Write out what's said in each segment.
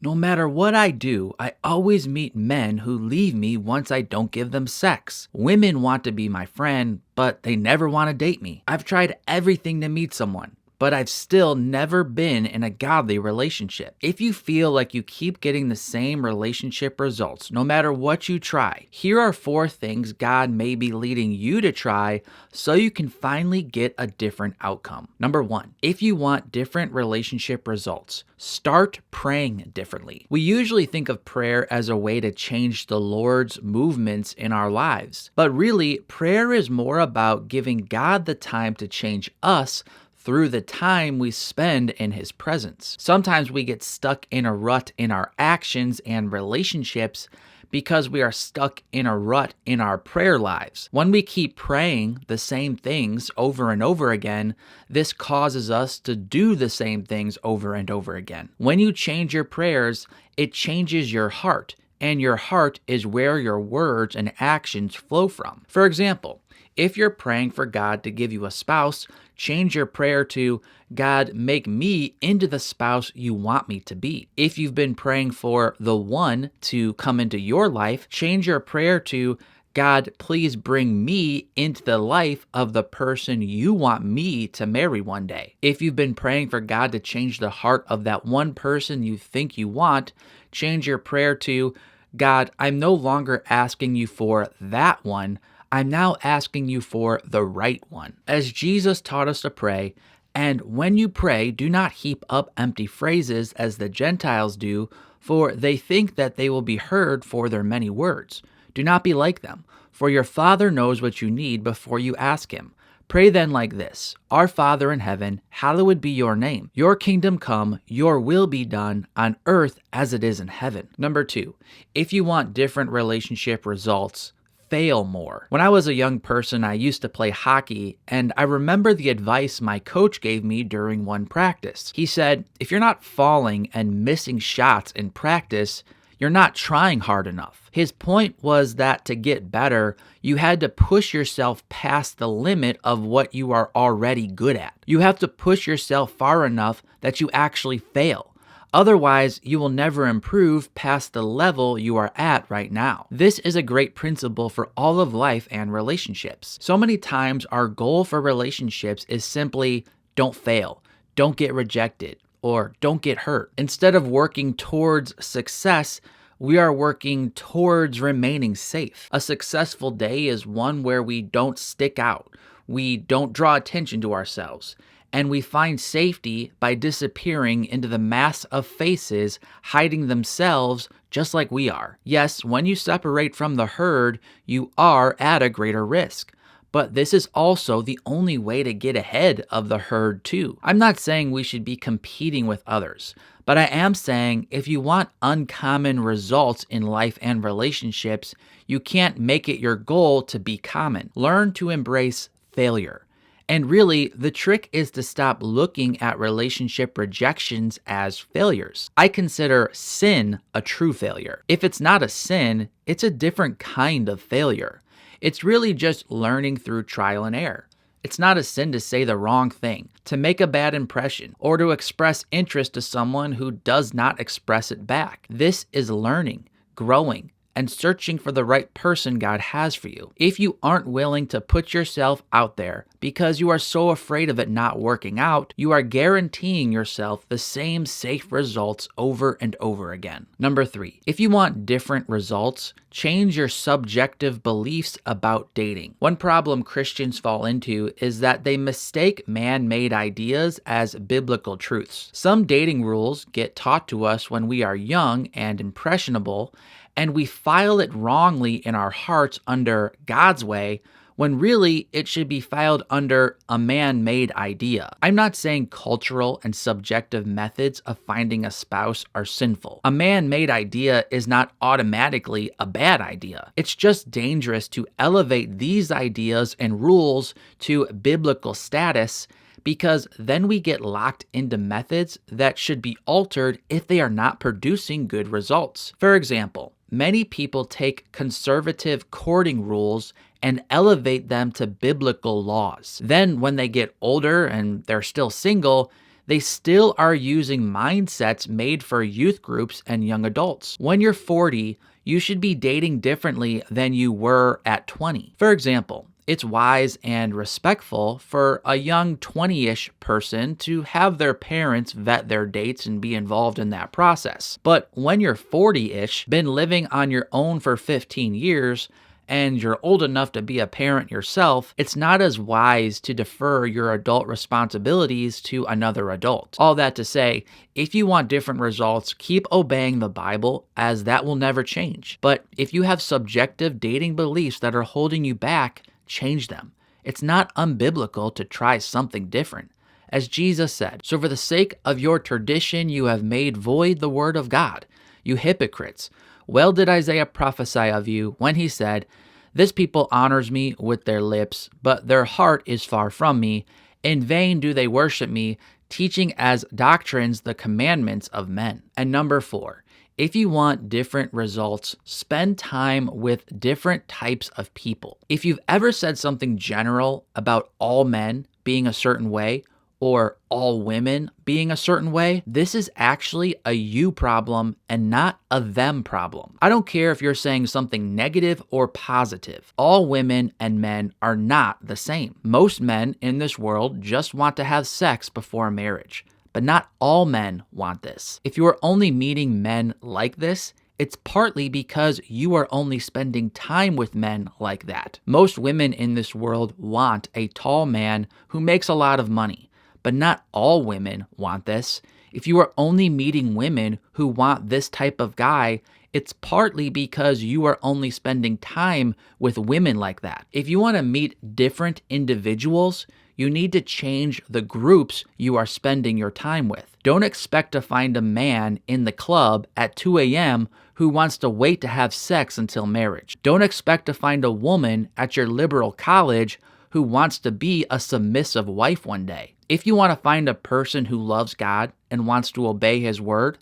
No matter what I do, I always meet men who leave me once I don't give them sex. Women want to be my friend, but they never want to date me. I've tried everything to meet someone, but I've still never been in a godly relationship. If you feel like you keep getting the same relationship results, no matter what you try, here are 4 things God may be leading you to try so you can finally get a different outcome. Number 1, if you want different relationship results, start praying differently. We usually think of prayer as a way to change the Lord's movements in our lives, but really, prayer is more about giving God the time to change us through the time we spend in His presence. Sometimes we get stuck in a rut in our actions and relationships because we are stuck in a rut in our prayer lives. When we keep praying the same things over and over again, this causes us to do the same things over and over again. When you change your prayers, it changes your heart, and your heart is where your words and actions flow from. For example, if you're praying for God to give you a spouse, change your prayer to, God, make me into the spouse you want me to be. If you've been praying for the one to come into your life, change your prayer to, God, please bring me into the life of the person you want me to marry one day. If you've been praying for God to change the heart of that one person you think you want, change your prayer to, God, I'm no longer asking you for that one. I'm now asking you for the right one. As Jesus taught us to pray, and when you pray, do not heap up empty phrases as the Gentiles do, for they think that they will be heard for their many words. Do not be like them, for your Father knows what you need before you ask Him. Pray then like this, Our Father in heaven, hallowed be your name. Your kingdom come, your will be done on earth as it is in heaven. Number 2, if you want different relationship results, fail more. When I was a young person, I used to play hockey, and I remember the advice my coach gave me during one practice. He said, if you're not falling and missing shots in practice, you're not trying hard enough. His point was that to get better, you had to push yourself past the limit of what you are already good at. You have to push yourself far enough that you actually fail. Otherwise, you will never improve past the level you are at right now. This is a great principle for all of life and relationships. So many times, our goal for relationships is simply don't fail, don't get rejected, or don't get hurt. Instead of working towards success, we are working towards remaining safe. A successful day is one where we don't stick out, we don't draw attention to ourselves, and we find safety by disappearing into the mass of faces hiding themselves just like we are. Yes, when you separate from the herd, you are at a greater risk. But this is also the only way to get ahead of the herd too. I'm not saying we should be competing with others, but I am saying if you want uncommon results in life and relationships, you can't make it your goal to be common. Learn to embrace failure. And really, the trick is to stop looking at relationship rejections as failures. I consider sin a true failure. If it's not a sin, it's a different kind of failure. It's really just learning through trial and error. It's not a sin to say the wrong thing, to make a bad impression, or to express interest to someone who does not express it back. This is learning, growing, and searching for the right person God has for you. If you aren't willing to put yourself out there because you are so afraid of it not working out, you are guaranteeing yourself the same safe results over and over again. Number 3, if you want different results, change your subjective beliefs about dating. One problem Christians fall into is that they mistake man-made ideas as biblical truths. Some dating rules get taught to us when we are young and impressionable, and we file it wrongly in our hearts under God's way, when really it should be filed under a man-made idea. I'm not saying cultural and subjective methods of finding a spouse are sinful. A man-made idea is not automatically a bad idea. It's just dangerous to elevate these ideas and rules to biblical status, because then we get locked into methods that should be altered if they are not producing good results. For example, many people take conservative courting rules and elevate them to biblical laws. Then when they get older and they're still single, they still are using mindsets made for youth groups and young adults. When you're 40, you should be dating differently than you were at 20. For example, it's wise and respectful for a young 20-ish person to have their parents vet their dates and be involved in that process. But when you're 40-ish, been living on your own for 15 years, and you're old enough to be a parent yourself, it's not as wise to defer your adult responsibilities to another adult. All that to say, if you want different results, keep obeying the Bible, as that will never change. But if you have subjective dating beliefs that are holding you back, change them. It's not unbiblical to try something different. As Jesus said, "So for the sake of your tradition, you have made void the word of God. You hypocrites. Well did Isaiah prophesy of you when he said, 'This people honors me with their lips, but their heart is far from me. In vain do they worship me, teaching as doctrines the commandments of men.'" And number 4, if you want different results, spend time with different types of people. If you've ever said something general about all men being a certain way, or all women being a certain way, this is actually a you problem and not a them problem. I don't care if you're saying something negative or positive. All women and men are not the same. Most men in this world just want to have sex before marriage, but not all men want this. If you are only meeting men like this, it's partly because you are only spending time with men like that. Most women in this world want a tall man who makes a lot of money. But not all women want this. If you are only meeting women who want this type of guy, it's partly because you are only spending time with women like that. If you want to meet different individuals, you need to change the groups you are spending your time with. Don't expect to find a man in the club at 2 a.m. who wants to wait to have sex until marriage. Don't expect to find a woman at your liberal college who wants to be a submissive wife one day. If you want to find a person who loves God and wants to obey his word,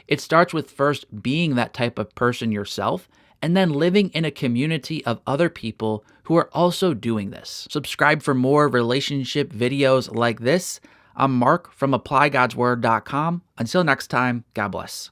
it starts with first being that type of person yourself, and then living in a community of other people who are also doing this. Subscribe for more relationship videos like this. I'm Mark from ApplyGodsWord.com. Until next time, God bless.